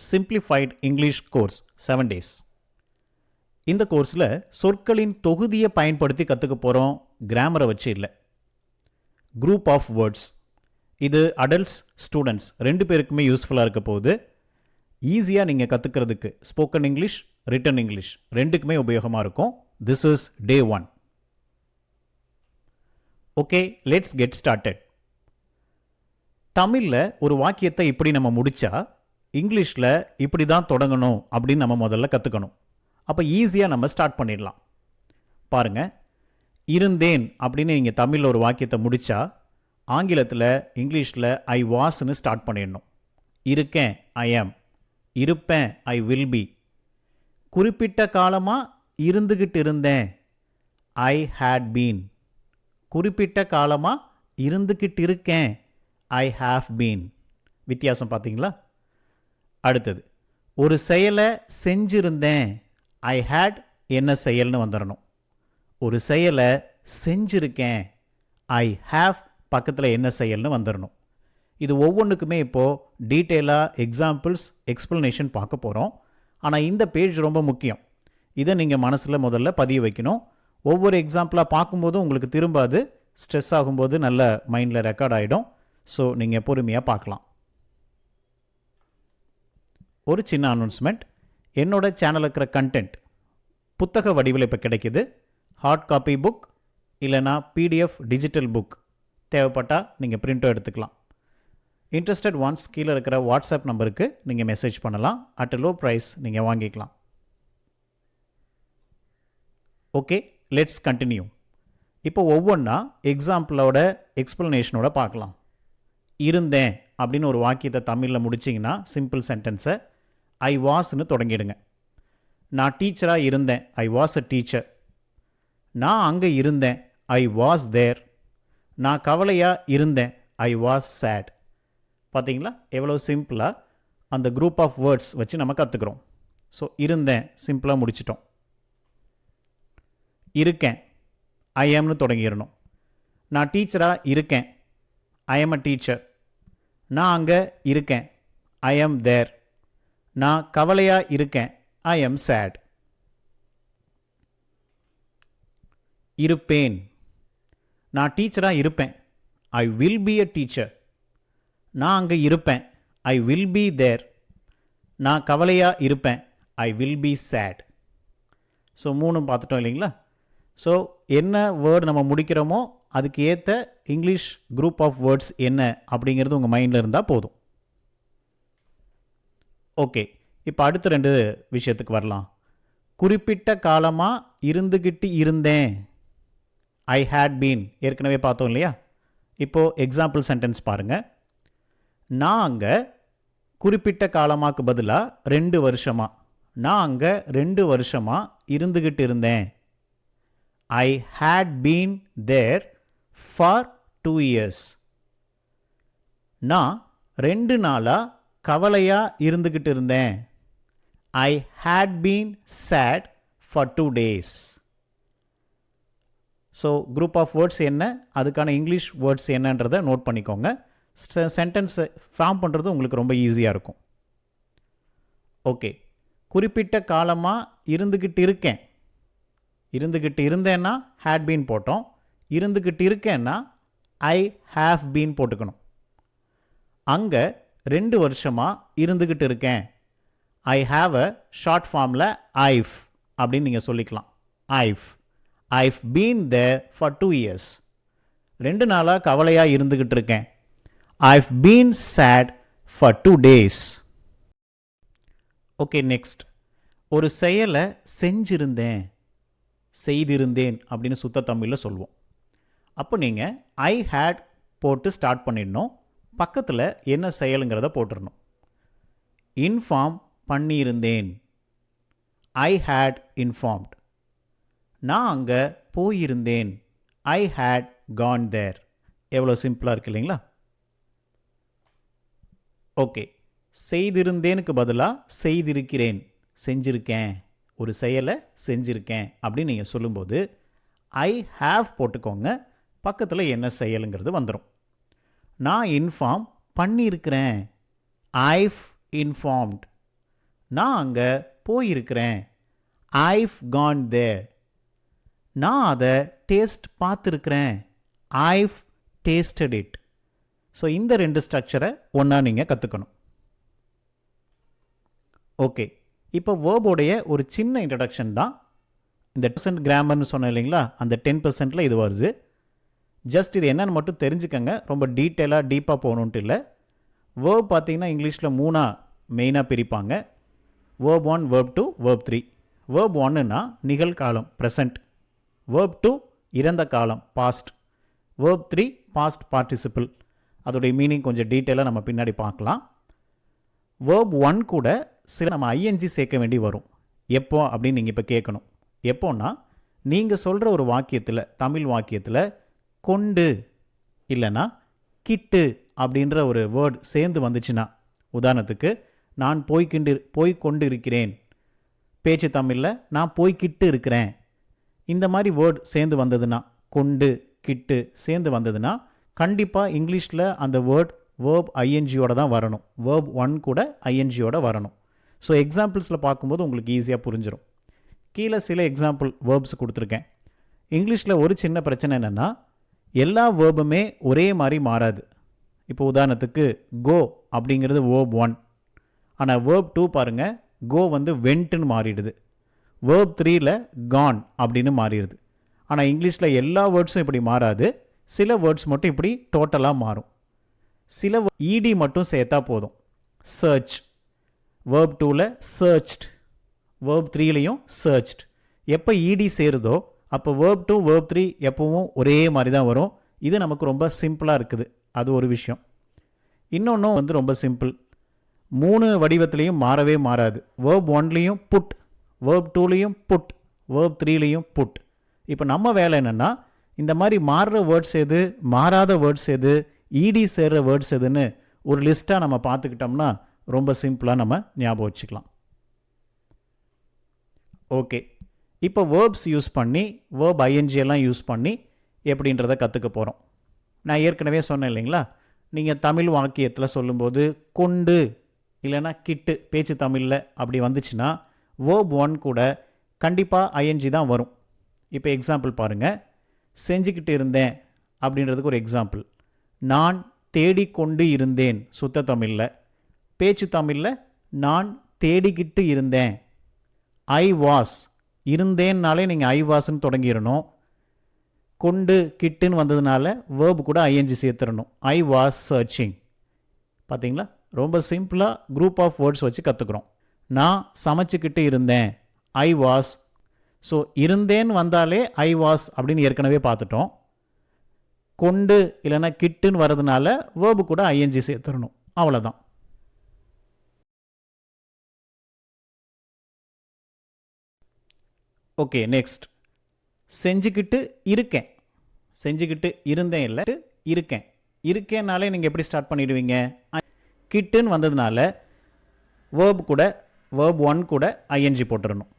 Simplified English course 7 days. இந்த கோர்ஸில் சொற்களின் தொகுதியை பயன்படுத்தி கற்றுக்க போகிறோம், கிராமரை வச்சு இல்லை. குரூப் ஆஃப் வேர்ட்ஸ், இது அடல்ட்ஸ் ஸ்டூடெண்ட்ஸ் ரெண்டு பேருக்குமே யூஸ்ஃபுல்லாக இருக்க போகுது. ஈஸியாக நீங்கள் கற்றுக்கிறதுக்கு ஸ்போக்கன் இங்கிலீஷ், ரிட்டன் இங்கிலீஷ் ரெண்டுக்குமே உபயோகமாக இருக்கும். This is day 1. Okay, let's get started. தமிழில் ஒரு வாக்கியத்தை இப்படி நம்ம முடித்தா இங்கிலீஷில் இப்படி தான் தொடங்கணும் அப்படின்னு நம்ம முதல்ல கற்றுக்கணும். அப்போ ஈஸியாக நம்ம ஸ்டார்ட் பண்ணிடலாம். பாருங்கள், இருந்தேன் அப்படின்னு நீங்கள் தமிழில் ஒரு வாக்கியத்தை முடித்தா ஆங்கிலத்தில் இங்கிலீஷில் ஐ வாஸ்ன்னு ஸ்டார்ட் பண்ணிடணும். இருக்கேன் ஐ ஆம், இருப்பேன் ஐ வில் பி, குறிப்பிட்ட காலமாக இருந்துக்கிட்டு இருந்தேன் ஐ ஹேட் பீன், குறிப்பிட்ட காலமாக இருந்துக்கிட்டு இருக்கேன் ஐ ஹாவ் பீன். வித்தியாசம் பார்த்தீங்களா? அடுத்தது, ஒரு செயலை செஞ்சிருந்தேன் ஐ ஹேட் என்ன செயல்னு வந்துடணும். ஒரு செயலை செஞ்சிருக்கேன் ஐ ஹாவ் பக்கத்தில் என்ன செயல்னு வந்துடணும். இது ஒவ்வொன்றுக்குமே இப்போது டீட்டெயிலாக எக்ஸாம்பிள்ஸ் எக்ஸ்ப்ளனேஷன் பார்க்க போகிறோம். ஆனால் இந்த பேஜ் ரொம்ப முக்கியம். இதை நீங்கள் மனசில் முதல்ல பதிய வைக்கணும். ஒவ்வொரு எக்ஸாம்பிளாக பார்க்கும்போதும் உங்களுக்கு திரும்பாது, ஸ்ட்ரெஸ் ஆகும்போது நல்ல மைண்டில் ரெக்கார்ட் ஆகிடும். ஸோ நீங்கள் பொறுமையாக பார்க்கலாம். ஒரு சின்ன அனௌன்ஸ்மெண்ட், என்னோட சேனலில் இருக்கிற கண்டென்ட் புத்தக வடிவில் இப்போ கிடைக்கிது. ஹார்ட் காப்பி புக் இல்லைனா பிடிஎஃப் டிஜிட்டல் புக் தேவைப்பட்டால் நீங்கள் பிரிண்ட்டும் எடுத்துக்கலாம். இன்ட்ரெஸ்டட் ஒன்ஸ் கீழே இருக்கிற வாட்ஸ்அப் நம்பருக்கு நீங்கள் மெசேஜ் பண்ணலாம். அட் லோ ப்ரைஸ் நீங்கள் வாங்கிக்கலாம். Okay, let's continue. இப்போ ஒவ்வொன்றா எக்ஸாம்பிளோட எக்ஸ்ப்ளனேஷனோட பார்க்கலாம். இருந்தேன் அப்படின்னு ஒரு வாக்கியத்தை தமிழில் முடிச்சிங்கன்னா சிம்பிள் சென்டென்ஸை ஐ வாஸ்ன்னு தொடங்கிடுங்க. நான் டீச்சராக இருந்தேன் ஐ வாஸ் அ டீச்சர். நான் அங்கே இருந்தேன் ஐ வாஸ் தேர். நான் கவலையாக இருந்தேன் ஐ வாஸ் சேட். பார்த்தீங்களா எவ்வளோ சிம்பிளாக அந்த குரூப் ஆஃப் வேர்ட்ஸ் வச்சு நம்ம கற்றுக்குறோம். ஸோ இருந்தேன் சிம்பிளாக முடிச்சிட்டோம். இருக்கேன் ஐ ஆம்னு தொடங்கிடணும். நான் டீச்சராக இருக்கேன் ஐ ஆம் அ டீச்சர். நான் அங்கே இருக்கேன் ஐ ஆம் தேர். நான் கவலையாக இருக்கேன் ஐ ஆம் சேட். இருப்பேன், நான் டீச்சராக இருப்பேன் I will be a teacher. நான் அங்கே இருப்பேன் ஐ வில் பி தேர். நான் கவலையாக இருப்பேன் I will be sad. So மூணும் பார்த்துட்டோம் இல்லைங்களா? ஸோ என்ன வேர்டு நம்ம முடிக்கிறோமோ அதுக்கு ஏற்ற இங்கிலீஷ் குரூப் ஆஃப் வேர்ட்ஸ் என்ன அப்படிங்கிறது உங்கள் மைண்டில் இருந்தால் போதும். ஓகே, இப்போ அடுத்த ரெண்டு விஷயத்துக்கு வரலாம். குறிப்பிட்ட காலமாக இருந்துக்கிட்டு இருந்தேன் ஐ ஹேட் பீன் ஏற்கனவே பார்த்தோம் இல்லையா? இப்போது எக்ஸாம்பிள் சென்டென்ஸ் பாருங்கள். நான் அங்கே குறிப்பிட்ட காலமாக்கு பதிலாக 2 வருஷமாக, நான் அங்கே 2 வருஷமாக இருந்துக்கிட்டு இருந்தேன் I had been there for 2 years. நான் 2 நாளாக கவலையாக இருந்துக்கிட்டு இருந்தேன் I had been sad for 2 days. So group of words என்ன, அதுக்கான இங்கிலீஷ் வேர்ட்ஸ் என்னன்றதை நோட் பண்ணிக்கோங்க. சென்டென்ஸை ஃபார்ம் பண்ணுறது உங்களுக்கு ரொம்ப ஈஸியாக இருக்கும். ஓகே, குறிப்பிட்ட காலமாக இருந்துக்கிட்டு இருக்கேன், இருந்துக்கிட்டு இருந்தேன்னா ஹேட் பீன் போட்டோம். இருந்துக்கிட்டு இருக்கேன்னா ஐ ஹாவ் பீன் போட்டுக்கணும். அங்கே 2 வருஷமாக இருந்துக்கிட்டு இருக்கேன் ஐ ஹாவ் அ ஷார்ட் ஃபார்மில் ஐஃப் அப்படின்னு நீங்கள் சொல்லிக்கலாம். I've been there for 2 years. 2 நாளாக கவலையாக இருந்துக்கிட்டு இருக்கேன் I've been sad for 2 days. Okay, next, ஒரு செயலை செய்திருந்தேன் அப்படின்னு சுத்த தமிழில் சொல்லுவோம். அப்போ நீங்கள் ஐ ஹேட் போட்டு ஸ்டார்ட் பண்ணிடணும். பக்கத்தில் என்ன செயலுங்கிறத போட்டுடணும். இன்ஃபார்ம் பண்ணியிருந்தேன் ஐ ஹேட் இன்ஃபார்ம்ட். நான் அங்கே போயிருந்தேன் ஐ ஹேட் கான் தேர். எவ்வளோ சிம்பிளாக இருக்கு இல்லைங்களா? ஓகே, செய்திருந்தேனுக்கு பதிலாக செய்திருக்கிறேன், செஞ்சுருக்கேன், ஒரு செயலை செஞ்சுருக்கேன் அப்படின்னு நீங்கள் சொல்லும்போது ஐ ஹாவ் போட்டுக்கோங்க, பக்கத்தில் என்ன செயலுங்கிறது வந்துடும். நான் இன்ஃபார்ம் பண்ணியிருக்கிறேன் ஐஃப் இன்ஃபார்ம்ட். நான் அங்கே போயிருக்கிறேன். I've gone there. நான் அதை டேஸ்ட் பார்த்துருக்கிறேன். I've tasted it. ஸோ இந்த ரெண்டு ஸ்ட்ரக்சரை ஒன்றா நீங்கள் கற்றுக்கணும். ஓகே, இப்போ வேர்போடைய ஒரு சின்ன இன்ட்ரடக்ஷன் தான் இந்த % கிராமர்னு சொன்னேன் இல்லைங்களா, அந்த 10%ல் இது வருது. ஜஸ்ட் இது என்னன்னு மட்டும் தெரிஞ்சுக்கங்க, ரொம்ப டீட்டெயிலாக டீப்பாக போகணுன்ட்டு இல்லை. வேர்ப் பார்த்தீங்கன்னா இங்கிலீஷில் 3 மெயினாக பிரிப்பாங்க. Verb 1, verb 2, verb 3. வேர்ப் 1னா நிகழ்காலம் ப்ரெசண்ட், வேர்ப் 2 இறந்த காலம் பாஸ்ட், வேர்ப் 3 பாஸ்ட் பார்ட்டிசிபிள். அதோடைய மீனிங் கொஞ்சம் டீட்டெயிலாக நம்ம பின்னாடி பார்க்கலாம். வேர்ப் 1 கூட சில நம்ம ஐஎன்ஜி சேர்க்க வேண்டி வரும். எப்போ அப்படின்னு நீங்கள் இப்போ கேட்கணும். எப்போன்னா நீங்கள் சொல்கிற ஒரு வாக்கியத்தில், தமிழ் வாக்கியத்தில் கொண்டு இல்லைன்னா கிட்டு அப்படின்ற ஒரு வேர்ட் சேர்ந்து வந்துச்சுன்னா, உதாரணத்துக்கு நான் போய்கொண்டு இருக்கிறேன், பேச்சு தமிழில் நான் போய்கிட்டு இருக்கிறேன், இந்த மாதிரி வேர்ட் சேர்ந்து வந்ததுன்னா, கொண்டு கிட்டு சேர்ந்து வந்ததுன்னா கண்டிப்பாக இங்கிலீஷில் அந்த வேர்ப் ஐஎன்ஜியோட தான் வரணும். வேர்ப் 1 கூட ஐஎன்ஜியோட வரணும். ஸோ எக்ஸாம்பிள்ஸில் பார்க்கும்போது உங்களுக்கு ஈஸியாக புரிஞ்சிடும். கீழே சில எக்ஸாம்பிள் வேர்ப்ஸ் கொடுத்துருக்கேன். இங்கிலீஷில் ஒரு சின்ன பிரச்சனை என்னென்னா, எல்லா வேர்புமே ஒரே மாதிரி மாறாது. இப்போ உதாரணத்துக்கு கோ அப்படிங்கிறது வேர்ப் 1, ஆனால் வேர்ப் 2 பாருங்கள், கோ வந்து வென்ட்டுன்னு மாறிடுது. வேர்ப் 3ல் கான் அப்படின்னு மாறிடுது. ஆனால் இங்கிலீஷில் எல்லா வேர்ட்ஸும் இப்படி மாறாது. சில வேர்ட்ஸ் மட்டும் இப்படி டோட்டலாக மாறும். சில இடி மட்டும் சேர்த்தா போதும். சர்ச், வேர்ப் 2ல் சர்ச்ட், வேர்ப் 3லையும் சர்ச்ட். எப்போ இடி சேருதோ அப்போ வேர்ப் 2, வேர்ப் 3 எப்பவும் ஒரே மாதிரி தான் வரும். இது நமக்கு ரொம்ப சிம்பிளாக இருக்குது, அது ஒரு விஷயம். இன்னொன்றும் வந்து ரொம்ப சிம்பிள், 3 வடிவத்திலையும் மாறவே மாறாது. வேர்ப் 1லையும் புட், வேர்ப் 2லையும் புட், வேர்ப் 3லையும் புட். இப்போ நம்ம வேலை என்னென்னா, இந்த மாதிரி மாறுற வேர்ட்ஸ் எது, மாறாத வேர்ட்ஸ் எது, இடி சேர்கிற வேர்ட்ஸ் எதுன்னு ஒரு லிஸ்ட்டாக நம்ம பார்த்துக்கிட்டோம்னா ரொம்ப சிம்பிளாக நம்ம ஞாபகம் வச்சுக்கலாம். ஓகே, இப்போ வேர்ப்ஸ் யூஸ் பண்ணி, வேர்ப் ஐஎன்ஜி எல்லாம் யூஸ் பண்ணி எப்படின்றத கற்றுக்க போகிறோம். நான் ஏற்கனவே சொன்னேன் இல்லைங்களா, நீங்கள் தமிழ் வாக்கியத்தில் சொல்லும்போது கொண்டு இல்லைன்னா கிட்டு பேச்சு தமிழில் அப்படி வந்துச்சுன்னா வேர்ப் 1 கூட கண்டிப்பாக ஐஎன்ஜி தான் வரும். இப்போ எக்ஸாம்பிள் பாருங்கள், செஞ்சுக்கிட்டு இருந்தேன் அப்படின்றதுக்கு ஒரு எக்ஸாம்பிள். நான் தேடிக்கொண்டு இருந்தேன் சுத்த தமிழில், பேச்சு தமிழில் நான் தேடிக்கிட்டு இருந்தேன். ஐ வாஸ், இருந்தேன்னாலே நீங்கள் ஐ வாஸ்ன்னு தொடங்கிடணும். கொண்டு கிட்டுன்னு வந்ததுனால வேர்பு கூட ஐஎன்ஜி சேர்த்துடணும். I was searching. பார்த்தீங்களா, ரொம்ப சிம்பிளாக குரூப் ஆஃப் வேர்ட்ஸ் வச்சு கற்றுக்குறோம். நான் சமைச்சிக்கிட்டு இருந்தேன், ஐ வாஸ். ஸோ இருந்தேன்னு வந்தாலே ஐ வாஸ் அப்படின்னு ஏற்கனவே பார்த்துட்டோம். கொண்டு இல்லைன்னா கிட்டுன்னு வர்றதுனால வேர்பு கூட ஐஎன்ஜி சேர்த்துடணும். அவ்வளோதான். ஓகே, நெக்ஸ்ட் செஞ்சுக்கிட்டு இருக்கேன். செஞ்சுக்கிட்டு இருந்தேன் இல்லை, இருக்கேன். இருக்கேன்னாலே நீங்கள் எப்படி ஸ்டார்ட் பண்ணிடுவீங்க, கிட்டுன்னு வந்ததுனால வேர்பு கூட வேர்ப் 1 கூட ஐஎன்ஜி போட்டுடணும்.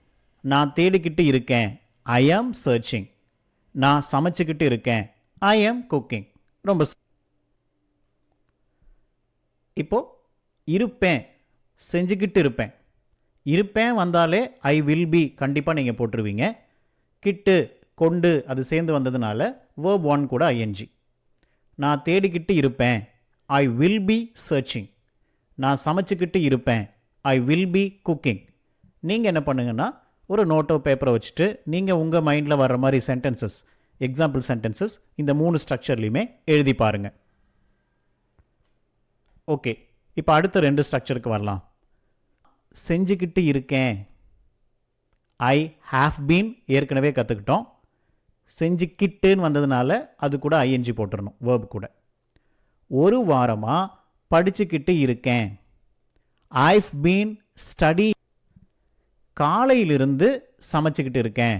நான் தேடிக்கிட்டு இருக்கேன், ஐ ஆம் சர்ச்சிங். நான் சமைச்சிக்கிட்டு இருக்கேன், ஐ ஆம் குக்கிங். ரொம்ப இப்போ இருப்பேன், செஞ்சுக்கிட்டு இருப்பேன். இருப்பேன் வந்தாலே ஐ வில் பி கண்டிப்பாக நீங்கள் போட்டுருவீங்க. கிட்டு கொண்டு அது சேர்ந்து வந்ததுனால வேர்ப் 1 கூட ஐஎன்ஜி. நான் தேடிக்கிட்டு இருப்பேன், ஐ வில் பி சர்ச்சிங். நான் சமைச்சிக்கிட்டு இருப்பேன், ஐ வில் பி குக்கிங். நீங்கள் என்ன பண்ணுங்கன்னா, ஒரு நோட்டோ பேப்பரை வச்சுட்டு நீங்கள் உங்கள் மைண்டில் வர்ற மாதிரி சென்டென்சஸ், எக்ஸாம்பிள் சென்டென்சஸ் இந்த 3 ஸ்ட்ரக்சர்லையுமே எழுதி பாருங்கள். ஓகே, இப்போ அடுத்த 2 ஸ்ட்ரக்சருக்கு வரலாம். செஞ்சுக்கிட்டு இருக்கேன், ஐ ஹாவ் பீன் ஏற்கனவே கற்றுக்கிட்டோம். செஞ்சுக்கிட்டுன்னு வந்ததுனால அது கூட ஐஎன்ஜி போட்டுடணும் வேர்பு கூட. ஒரு வாரமாக படிச்சுக்கிட்டு இருக்கேன், ஐவ் பீன் ஸ்டடி. காலையிலிருந்து சமைச்சிக்கிட்டு இருக்கேன்,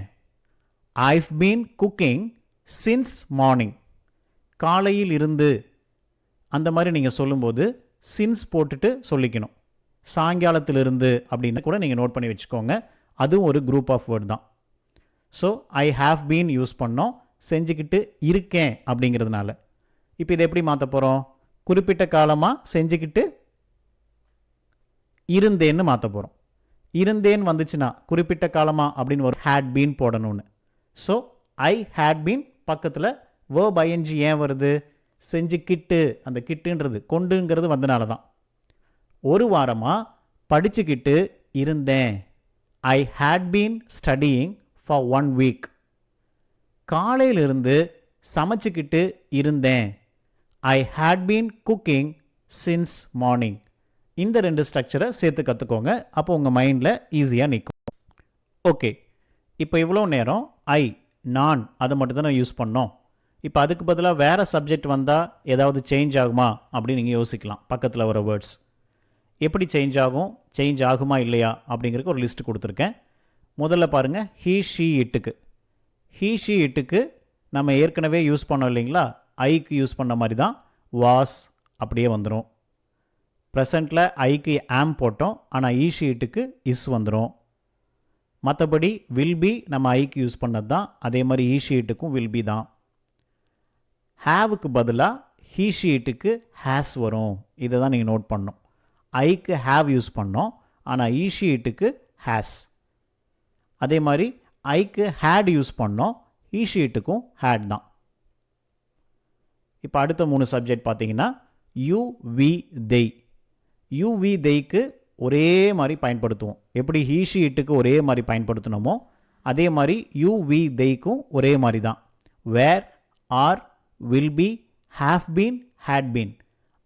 I've been cooking since morning. காலையில் இருந்து அந்த மாதிரி நீங்கள் சொல்லும்போது சின்ஸ் போட்டுட்டு சொல்லிக்கணும். சாயங்காலத்திலிருந்து அப்படின்னு கூட நீங்கள் நோட் பண்ணி வச்சுக்கோங்க. அதுவும் ஒரு குரூப் ஆஃப் வேர்ட் தான். So I have been use பண்ணோம் செஞ்சுக்கிட்டு இருக்கேன் அப்படிங்கிறதுனால. இப்போ இதை எப்படி மாற்ற போகிறோம், குறிப்பிட்ட காலமாக செஞ்சுக்கிட்டு இருந்தேன்னு மாற்ற போகிறோம். இருந்தேன் வந்துச்சுன்னா குறிப்பிட்ட காலமா அப்படின்னு ஒரு had been போடணும்னு. ஸோ ஐ had been பக்கத்தில் verb ing ஏன் வருது? செஞ்சுக்கிட்டு, அந்த கிட்டுன்றது கொண்டுங்கிறது வந்தனால தான். ஒரு வாரமாக படிச்சுக்கிட்டு இருந்தேன். ஐ had been studying for 1 week. காலையிலிருந்து சமைச்சுக்கிட்டு இருந்தேன். ஐ had been cooking since morning. இந்த ரெண்டு ஸ்ட்ரக்சரை சேர்த்து கற்றுக்கோங்க. அப்போ உங்கள் மைண்டில் ஈஸியாக நிற்கும். ஓகே, இப்போ இவ்வளோ நேரம் ஐ, நான் அதை மட்டும் தான் யூஸ் பண்ணோம். இப்போ அதுக்கு பதிலாக வேறு சப்ஜெக்ட் வந்தால் ஏதாவது சேஞ்ச் ஆகுமா அப்படின்னு நீங்கள் யோசிக்கலாம். பக்கத்தில் வர வேர்ட்ஸ் எப்படி சேஞ்ச் ஆகும், சேஞ்ச் ஆகுமா இல்லையா அப்படிங்கிறதுக்கு ஒரு லிஸ்ட் கொடுத்துருக்கேன். முதல்ல பாருங்கள், ஹீ ஷீ இட்டுக்கு. ஹீ ஷீ இட்டுக்கு நம்ம ஏற்கனவே யூஸ் பண்ணோம் இல்லைங்களா, ஐக்கு யூஸ் பண்ண மாதிரி தான் வாஸ் அப்படியே வந்துடும். ப்ரெசண்ட்டில் ஐக்கு ஆம் போட்டோம், ஆனால் ஈ ஷீட்டுக்கு இஸ் வந்துடும். மற்றபடி வில் பி நம்ம ஐக்கு யூஸ் பண்ணது தான், அதே மாதிரி ஈ ஷீட்டுக்கும் வில் பி தான். ஹேவுக்கு பதிலாக ஹீ ஷீட்டுக்கு ஹேஸ் வரும். இதை தான் நீங்கள் நோட் பண்ணணும். ஐக்கு ஹேவ் யூஸ் பண்ணோம், ஆனால் ஈ ஷீட்டுக்கு ஹேஸ். அதே மாதிரி ஐக்கு ஹேட் யூஸ் பண்ணோம், ஈ ஷீட்டுக்கும் ஹேட் தான். இப்போ அடுத்த 3 சப்ஜெக்ட் பார்த்தீங்கன்னா யூ வி தெய். யூ வி தெய்க்கு ஒரே மாதிரி பயன்படுத்துவோம். எப்படி ஹீ ஷீட்டுக்கு ஒரே மாதிரி பயன்படுத்தணுமோ அதே மாதிரி யூ வி தெய்க்கும் ஒரே மாதிரி தான். Were, are, will be, have been, had been.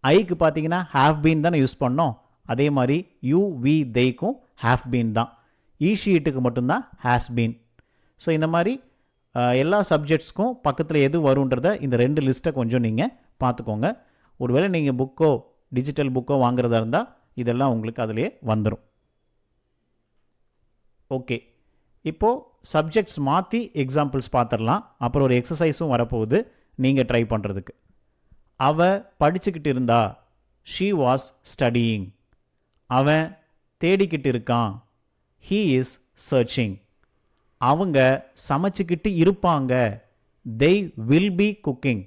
ஐக்கு பார்த்தீங்கன்னா ஹேவ் பீன் தானே யூஸ் பண்ணோம், அதே மாதிரி யூ வி தெய்க்கும் ஹேவ் பீன் தான். ஈ ஷீட்டுக்கு மட்டும்தான் ஹேஸ் பீன். ஸோ இந்த மாதிரி எல்லா சப்ஜெக்ட்ஸ்க்கும் பக்கத்தில் எது வருன்றதை இந்த 2 லிஸ்ட்டை கொஞ்சம் நீங்கள் பார்த்துக்கோங்க. ஒருவேளை நீங்கள் புக்கோ டிஜிட்டல் புக்கோ வாங்குறதா இருந்தால் இதெல்லாம் உங்களுக்கு அதிலே வந்துடும். ஓகே, இப்போது சப்ஜெக்ட்ஸ் மாற்றி எக்ஸாம்பிள்ஸ் பார்த்துடலாம். அப்புறம் ஒரு எக்ஸசைஸும் வரப்போகுது நீங்கள் ட்ரை பண்ணுறதுக்கு. அவ படிச்சுக்கிட்டு இருந்தா, ஷீ வாஸ் ஸ்டடியிங். அவன் தேடிக்கிட்டு இருக்கான், ஹீ இஸ் சர்ச்சிங். அவங்க சமைச்சிக்கிட்டு இருப்பாங்க, they will be cooking.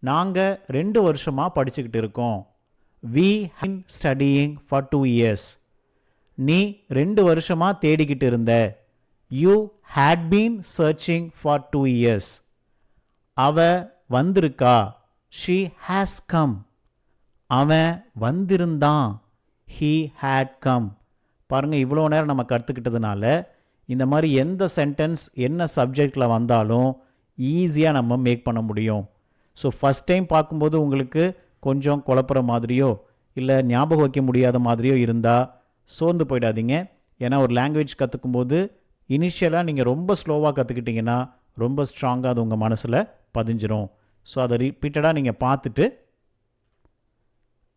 நாங்கள் 2 வருஷமாக படிச்சுக்கிட்டு இருக்கோம், we have been studying for 2 years. நீ 2 வருஷமாக தேடிக்கிட்டு இருந்த, you had been searching for 2 years. அவ வந்திருக்கா, she has come. அவன் வந்திருந்தான், he had come. பாருங்கள், இவ்வளோ நேரம் நம்ம கற்றுக்கிட்டதுனால இந்த மாதிரி எந்த சென்டென்ஸ் என்ன சப்ஜெக்டில் வந்தாலும் ஈஸியாக நம்ம மேக் பண்ண முடியும். ஸோ ஃபஸ்ட் டைம் பார்க்கும்போது உங்களுக்கு கொஞ்சம் குழப்புற மாதிரியோ இல்லை ஞாபகம் வைக்க முடியாத மாதிரியோ இருந்தால் சோர்ந்து போயிடாதீங்க. ஏன்னா ஒரு லாங்குவேஜ் கற்றுக்கும்போது இனிஷியலாக நீங்கள் ரொம்ப ஸ்லோவாக கற்றுக்கிட்டிங்கன்னா ரொம்ப ஸ்ட்ராங்காக அது உங்கள் மனசில் பதிஞ்சிரும். ஸோ அதை ரிப்பீட்டடாக நீங்கள் பார்த்துட்டு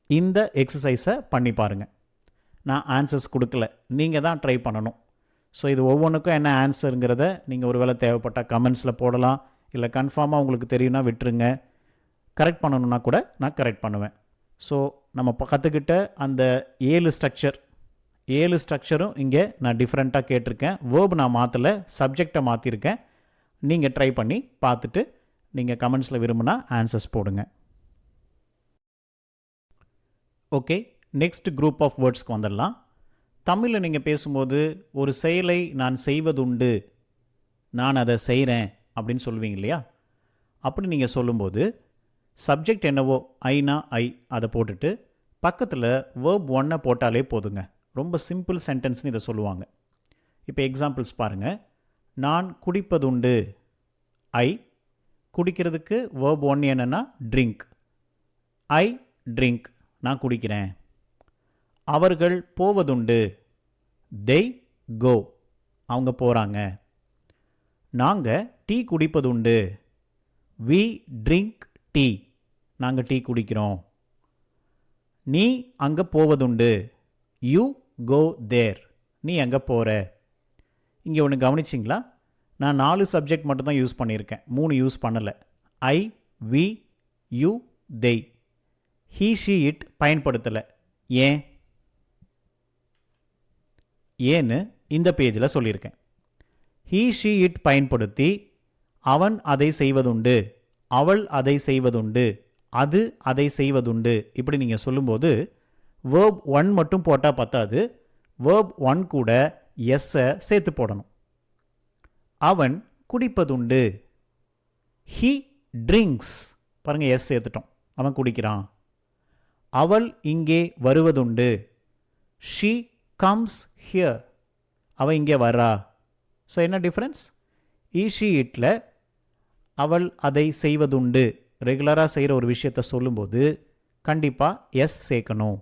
இந்த எக்ஸசைஸை பண்ணி பாருங்கள். நான் ஆன்சர்ஸ் கொடுக்கல, நீங்கள் தான் ட்ரை பண்ணணும். ஸோ இது ஒவ்வொன்றுக்கும் என்ன ஆன்சருங்கிறத நீங்கள் ஒரு வேளை தேவைப்பட்ட கமெண்ட்ஸில் போடலாம், இல்லை கன்ஃபார்மாக உங்களுக்கு தெரியும்னா விட்டுருங்க. கரெக்ட் பண்ணணுன்னா கூட நான் கரெக்ட் பண்ணுவேன். ஸோ நம்ம கற்றுக்கிட்ட அந்த 7 ஸ்ட்ரக்சரும் இங்கே நான் டிஃப்ரெண்ட்டாக கேட்டிருக்கேன். வேர்ப் நான் மாற்றலை, சப்ஜெக்டை மாற்றிருக்கேன். நீங்கள் ட்ரை பண்ணி பார்த்துட்டு நீங்கள் கமெண்ட்ஸில் விரும்பினா ஆன்சர்ஸ் போடுங்க. ஓகே, நெக்ஸ்ட் குரூப் ஆஃப் வேர்ட்ஸ்க்கு வந்துடலாம். தமிழில் நீங்கள் பேசும்போது ஒரு செயலை நான் செய்வதுண்டு, நான் அதை செய்கிறேன் அப்படின்னு சொல்லுவீங்க இல்லையா? அப்படி நீங்கள் சொல்லும்போது சப்ஜெக்ட் என்னவோ ஐனா ஐ அதை போட்டுட்டு பக்கத்தில் வேர்ப் 1 போட்டாலே போதுங்க. ரொம்ப சிம்பிள் சென்டென்ஸ்னு இதை சொல்லுவாங்க. இப்போ எக்ஸாம்பிள்ஸ் பாருங்கள். நான் குடிப்பதுண்டு, ஐ. குடிக்கிறதுக்கு வேர்ப் 1 என்னென்னா ட்ரிங்க், ஐ ட்ரிங்க், நான் குடிக்கிறேன். அவர்கள் போவதுண்டு, they go, அவங்க போகிறாங்க. நாங்கள் டீ குடிப்பதுண்டு, we drink tea, நாங்கள் டீ குடிக்கிறோம். நீ அங்கே போவதுண்டு, you go there, நீ அங்கே போகிற. இங்கே ஒன்று கவனிச்சிங்களா? நான் 4 சப்ஜெக்ட் மட்டும்தான் யூஸ் பண்ணியிருக்கேன், 3 யூஸ் பண்ணலை. I, we, you, they. he, she, it பயன்படுத்தலை. ஏன்னு இந்த பேஜில் சொல்லியிருக்கேன். he, she, it பயன்படுத்தி அவன் அதை செய்வதுண்டு, அவள் அதை செய்வதுண்டு, அது அதை செய்வதுண்டு இப்படி நீங்கள் சொல்லும்போது வேர்ப் 1 மட்டும் போட்டால் பத்தாது, verb 1 கூட எஸ்ஸை சேர்த்து போடணும். அவன் குடிப்பதுண்டு. he drinks. பாருங்க எஸ் சேர்த்துட்டோம், அவன் குடிக்கிறான். அவள் இங்கே வருவதுண்டு. she comes here. அவள் இங்கே வரா. ஸோ என்ன டிஃப்ரென்ஸ்? ஈஷி இட்டில் அவள் அதை செய்வதுண்டு ரெகுலராக செய்கிற ஒரு விஷயத்தை சொல்லும்போது கண்டிப்பாக எஸ் சேர்க்கணும்.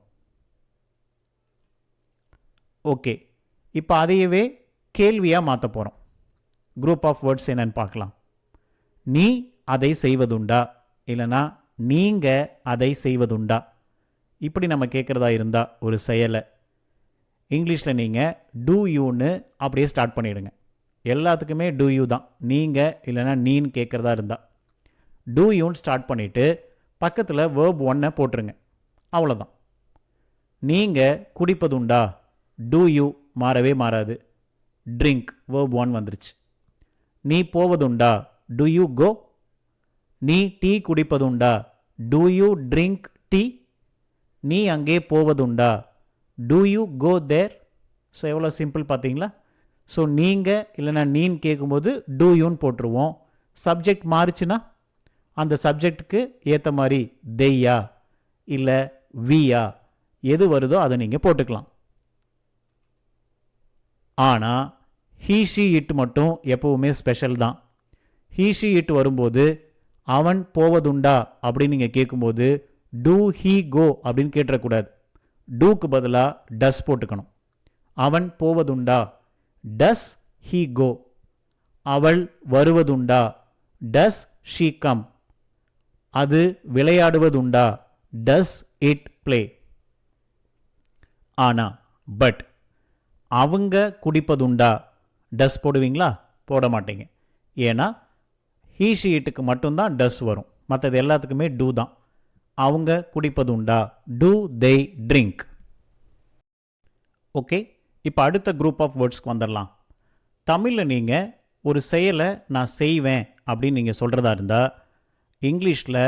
ஓகே, இப்போ அதையவே கேள்வியாக மாற்ற போகிறோம். குரூப் ஆஃப் வேர்ட்ஸ் என்னன்னு பார்க்கலாம். நீ அதை செய்வதுண்டா, இல்லைனா நீங்கள் அதை செய்வதுண்டா, இப்படி நம்ம கேட்குறதா இருந்தால் ஒரு செயலை இங்கிலீஷில் நீங்கள் டூ யூன்னு அப்படியே ஸ்டார்ட் பண்ணிவிடுங்க. எல்லாத்துக்குமே டூ யூ தான், நீங்கள் இல்லைனா நீன்னு கேட்குறதா இருந்தால் டூ யூன்னு ஸ்டார்ட் பண்ணிவிட்டு பக்கத்தில் வேர்ப் 1 போட்டுருங்க. அவ்வளோதான். நீங்கள் குடிப்பதுண்டா, டூ யூ மாறவே மாறாது. ட்ரிங்க் வேர்ப் 1 வந்துருச்சு. நீ போவதுண்டா, டு யூ கோ. நீ டீ குடிப்பதுண்டா, டு யூ ட்ரிங்க் டீ. நீ அங்கே போவதுண்டா, do you go there. So எவ்வளோ சிம்பிள் பார்த்தீங்களா? ஸோ நீங்கள் இல்லைனா நீன்னு கேட்கும்போது டூ யூன்னு போட்டுருவோம். சப்ஜெக்ட் மாறிச்சுன்னா அந்த சப்ஜெக்டுக்கு ஏற்ற மாதிரி தெய்யா இல்லை வியா எது வருதோ அதை நீங்கள் போட்டுக்கலாம். ஆனால் ஹீ ஷி இட் மட்டும் எப்போவுமே ஸ்பெஷல் தான். ஹீ ஷி இட் வரும்போது அவன் போவதுண்டா அப்படின்னு நீங்கள் கேட்கும்போது டூ ஹீ கோ அப்படின்னு கேட்டுறக்கூடாது. டூக்கு பதிலாக டஸ் போட்டுக்கணும். அவன் போவதுண்டா, டஸ் ஹீ கோ. அவள் வருவதுண்டா, டஸ் ஷீ கம். அது விளையாடுவதுண்டா, டஸ் இட் ப்ளே. ஆனால் பட் அவங்க குடிப்பதுண்டா, டஸ் போடுவீங்களா? போட மாட்டீங்க. ஏன்னா ஹீ ஷி இட்டுக்கு மட்டும்தான் டஸ் வரும், மற்றது எல்லாத்துக்குமே டூ தான். அவங்க குடிப்பதுண்டா, டூ தே ட்ரிங்க். ஓகே, இப்போ அடுத்த குரூப் ஆஃப் வேர்ட்ஸ்க்கு வந்துடலாம். தமிழில் நீங்கள் ஒரு செயலை நான் செய்வேன் அப்படின்னு நீங்கள் சொல்கிறதா இருந்தால் இங்கிலீஷில்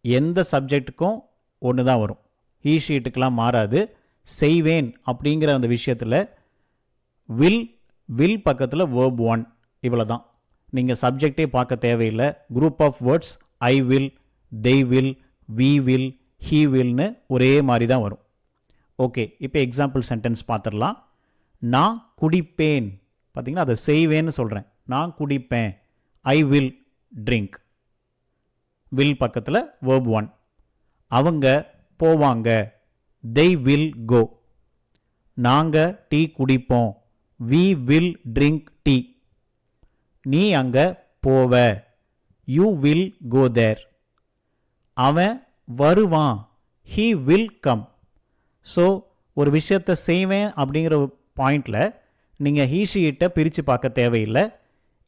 எந்த சப்ஜெக்ட்டுக்கும் ஒன்று தான் வரும். ஹீ ஷீட்டுக்கெலாம் மாறாது. செய்வேன் அப்படிங்கிற அந்த விஷயத்தில் வில் பக்கத்தில் வேர்ப் 1 இவ்வளோ தான். நீங்கள் சப்ஜெக்டே பார்க்க தேவையில்லை. Group of words I will, they will, we will, he willனு ஒரே மாதிரி தான் வரும். ஓகே, இப்போ எக்ஸாம்பிள் சென்டென்ஸ் பார்த்துடலாம். நான் குடிப்பேன். பார்த்தீங்கன்னா அதை செய்வேன்னு சொல்கிறேன். நான் குடிப்பேன். I will drink. வில் பக்கத்தில் வேர்ப் 1. அவங்க போவாங்க. they will go. நாங்கள் டீ குடிப்போம். we will drink tea. நீ அங்கே போவ. you will go there. அவன் வருவான். he will come. ஸோ ஒரு விஷயத்தை செய்வேன் அப்படிங்கிற பாயிண்டில் நீங்கள் ஹீ ஷீட்டை பிரித்து பார்க்க தேவையில்லை.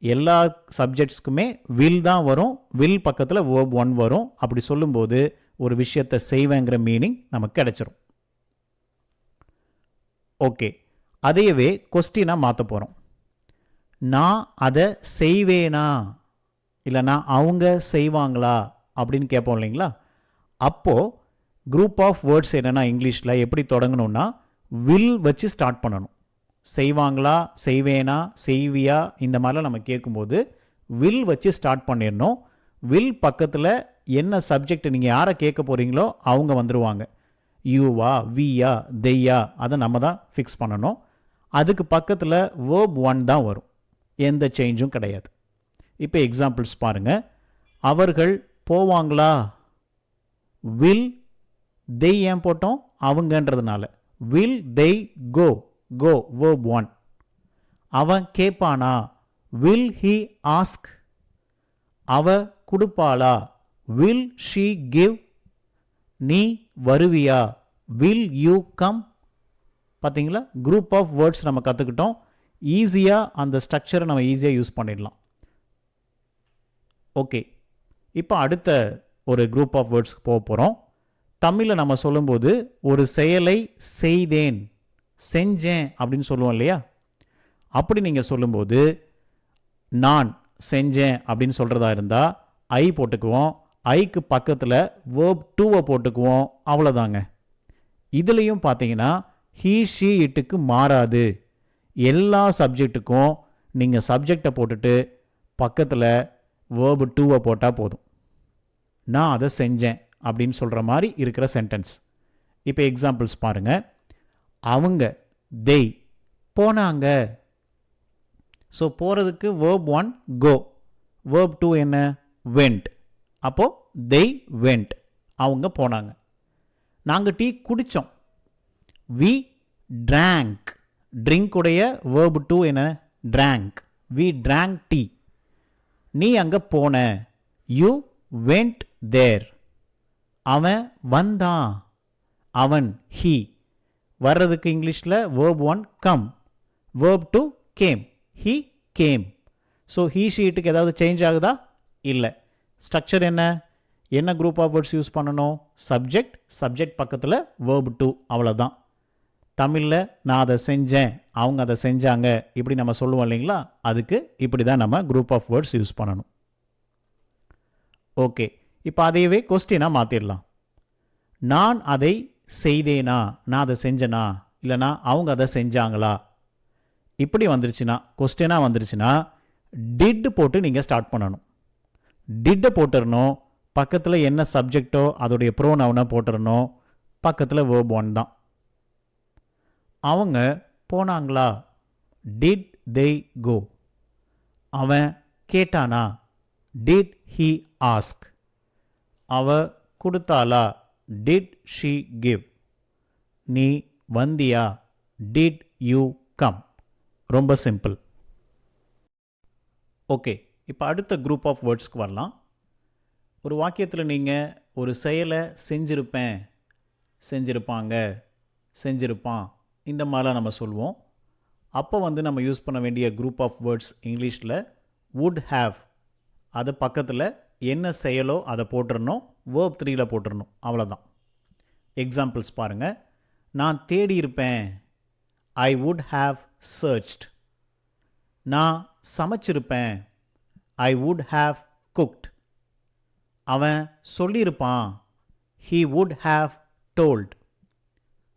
எல்லா சப்ஜெக்ட்ஸ்க்குமே வில் தான் வரும். வில் பக்கத்தில் வேர்ப் 1 வரும். அப்படி சொல்லும்போது ஒரு விஷயத்தை செய்வேங்கிற மீனிங் நமக்கு கிடைச்சிரும். ஓகே, அதையவே கொஸ்டினாக மாற்ற போகிறோம். நான் அதை செய்வேனா இல்லைனா அவங்க செய்வாங்களா அப்படின்னு கேட்போம் இல்லைங்களா? அப்போது குரூப் ஆஃப் வேர்ட்ஸ் என்னென்னா இங்கிலீஷில் எப்படி தொடங்கணும்னா வில் வச்சு ஸ்டார்ட் பண்ணணும். செய்வாங்களா, செய்வேனா, செய்வியா இந்த மாதிரிலாம் நம்ம கேட்கும்போது வில் வச்சு ஸ்டார்ட் பண்ணிடணும். வில் பக்கத்தில் என்ன சப்ஜெக்ட் நீங்கள் யாரை கேட்க போகிறீங்களோ அவங்க வந்துடுவாங்க. யூவா, வியா, தெய்யா அதை நம்ம தான் ஃபிக்ஸ் பண்ணணும். அதுக்கு பக்கத்தில் வேர்ப் 1 தான் வரும். எந்த சேஞ்சும் கிடையாது. இப்போ எக்ஸாம்பிள்ஸ் பாருங்கள். அவர்கள் போவாங்களா, வில் they ஏன் போட்டோம்? அவங்கன்றதுனால. Will they go, go verb 1. அவன் கேட்பானா, will he ask. அவ கொடுப்பாளா, will she give. நீ வருவியா, will you come. பார்த்தீங்களா? குரூப் ஆஃப் வேர்ட்ஸ் நம்ம கற்றுக்கிட்டோம். ஈஸியாக அந்த ஸ்ட்ரக்சரை நம்ம ஈஸியாக யூஸ் பண்ணிடலாம். ஓகே, இப்போ அடுத்த ஒரு குரூப் ஆஃப் வேர்ட்ஸ்க்கு போக போகிறோம். தமிழில் நம்ம சொல்லும்போது ஒரு செயலை செய்தேன், செஞ்சேன் அப்படின்னு சொல்லுவோம் இல்லையா? அப்படி நீங்கள் சொல்லும்போது நான் செஞ்சேன் அப்படின்னு சொல்கிறதா இருந்தால் ஐ போட்டுக்குவோம். ஐக்கு பக்கத்தில் வேர்ப் 2 போட்டுக்குவோம். அவ்வளோதாங்க. இதுலேயும் பார்த்தீங்கன்னா he she itக்கு மாறாது. எல்லா சப்ஜெக்ட்டுக்கும் நீங்கள் சப்ஜெக்டை போட்டுட்டு பக்கத்தில் verb to போட்டால் போதும். நான் அதை செஞ்சேன் அப்படின்னு சொல்கிற மாதிரி இருக்கிற சென்டென்ஸ். இப்போ எக்ஸாம்பிள்ஸ் பாருங்க. அவங்க they போனாங்க. ஸோ போகிறதுக்கு verb 1 go, verb 2 என்ன went. அப்போது they went, அவங்க போனாங்க. நாங்கள் டீ குடித்தோம். we drank, drink உடைய verb 2 என்ன drank. we drank tea. நீ அங்கே போன. you went there. அவன் வந்தான். அவன் he. வர்றதுக்கு இங்கிலீஷில் verb 1 come, verb 2 came. he came. So he sheட்டுக்கு ஏதாவது சேஞ்ச் ஆகுதா? இல்லை. ஸ்ட்ரக்சர் என்ன குரூப் ஆஃப் வேர்ட்ஸ் யூஸ் பண்ணணும்? சப்ஜெக்ட், சப்ஜெக்ட் பக்கத்தில் verb 2, அவ்வளோதான். தமிழில் நான் அதை செஞ்சேன், அவங்க அதை செஞ்சாங்க, இப்படி நம்ம சொல்லுவோம் இல்லைங்களா? அதுக்கு இப்படி தான் நம்ம குரூப் ஆஃப் வேர்ட்ஸ் யூஸ் பண்ணணும். ஓகே, இப்போ அதையவே கொஸ்டினாக மாற்றிடலாம். நான் அதை செய்தேனா, நான் அதை செஞ்சேனா, இல்லைனா அவங்க அதை செஞ்சாங்களா? இப்படி வந்துருச்சுன்னா, கொஸ்டினாக வந்துருச்சுன்னா டிட் போட்டு நீங்கள் ஸ்டார்ட் பண்ணணும். டிட்டை போட்டுடணும். பக்கத்தில் என்ன சப்ஜெக்டோ அதோடைய ப்ரோனவுனை போட்டுடணும். பக்கத்தில் verb 1 தான். அவங்க போனாங்களா? did they go. அவன் கேட்டானா? did he ask. அவ கொடுத்தாளா? did she give. நீ வந்தியா? did you come. ரொம்ப சிம்பிள். ஓகே, இப்போ அடுத்த குரூப் ஆஃப் வேர்ட்ஸ்க்கு வரலாம். ஒரு வாக்கியத்தில் நீங்கள் ஒரு செயலை செஞ்சிருப்பேன், செஞ்சிருப்பாங்க, செஞ்சிருப்பான், இந்த மாதிரிலாம் நம்ம சொல்லுவோம். அப்போ நம்ம யூஸ் பண்ண வேண்டிய குரூப் ஆஃப் வேர்ட்ஸ் இங்கிலீஷில் would have. அது பக்கத்தில் என்ன செயலோ அதை போட்டுடணும், verb 3ல போட்டுடணும், அவ்வளோதான். எக்ஸாம்பிள்ஸ் பாருங்கள். நான் தேடி இருப்பேன், I would have searched. நான் சமைச்சிருப்பேன், I would have cooked. அவன் சொல்லியிருப்பான், he would have told.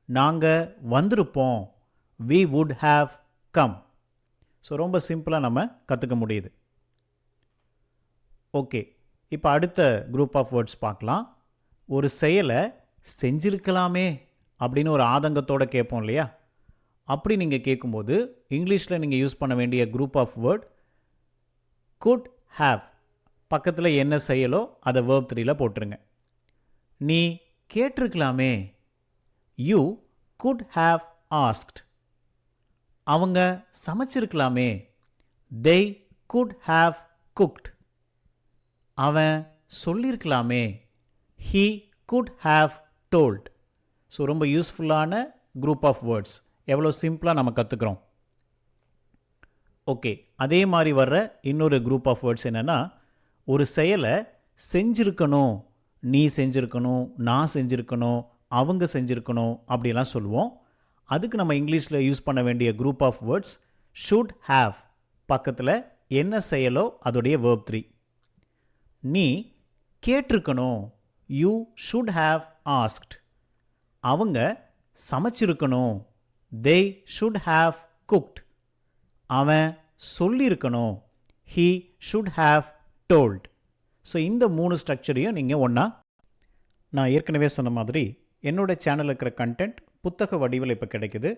நாங்கள் வந்திருப்போம், we would have come. So ரொம்ப சிம்பிளாக நம்ம கற்றுக்க முடியுது. ஓகே, இப்போ அடுத்த குரூப் ஆஃப் வேர்ட்ஸ் பார்க்கலாம். ஒரு செயலை செஞ்சிருக்கலாமே அப்படின்னு ஒரு ஆதங்கத்தோடு கேட்போம் இல்லையா? அப்படி நீங்கள் கேட்கும்போது இங்கிலீஷில் நீங்கள் யூஸ் பண்ண வேண்டிய group of word could have. பக்கத்தில் என்ன செயலோ அதை verb 3ல போட்டுருங்க. நீ கேட்டிருக்கலாமே, you could have asked. அவங்க சமைச்சிருக்கலாமே, they could have cooked. அவன் சொல்லியிருக்கலாமே, he could have told. So ரொம்ப யூஸ்ஃபுல்லான குரூப் ஆஃப் வேர்ட்ஸ். எவ்வளோ சிம்பிளாக நம்ம கற்றுக்குறோம். ஓகே, அதே மாதிரி வர்ற இன்னொரு குரூப் ஆஃப் வேர்ட்ஸ் என்னென்னா, ஒரு செயலை செஞ்சுருக்கணும், நீ செஞ்சுருக்கணும், நான் செஞ்சுருக்கணும், அவங்க செஞ்சுருக்கணும், அப்படிலாம் சொல்லுவோம். அதுக்கு நம்ம இங்கிலீஷில் யூஸ் பண்ண வேண்டிய group of words should have. பக்கத்தில் என்ன செயலோ அதோடைய verb 3. நீ கேட்டிருக்கணும், யூ ஷுட் ஹாவ் ஆஸ்க்ட். அவங்க சமைச்சிருக்கணும், they should have cooked. அவன் சொல்லியிருக்கணும், he should have told. So இந்த 3 ஸ்ட்ரக்சரையும் நீங்கள் ஒன்றா, நான் ஏற்கனவே சொன்ன மாதிரி என்னோட சேனலில் இருக்கிற கண்டென்ட் புத்தக வடிவில் இப்போ கிடைக்குது.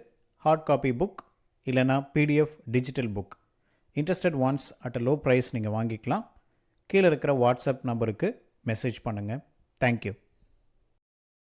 ஹார்ட் காப்பி புக் இல்லைனா PDF digital book. Interested ones at a low price நீங்கள் வாங்கிக்கலாம். கீழே இருக்கிற வாட்ஸ்அப் நம்பருக்கு மெசேஜ் பண்ணுங்கள். தேங்க்யூ.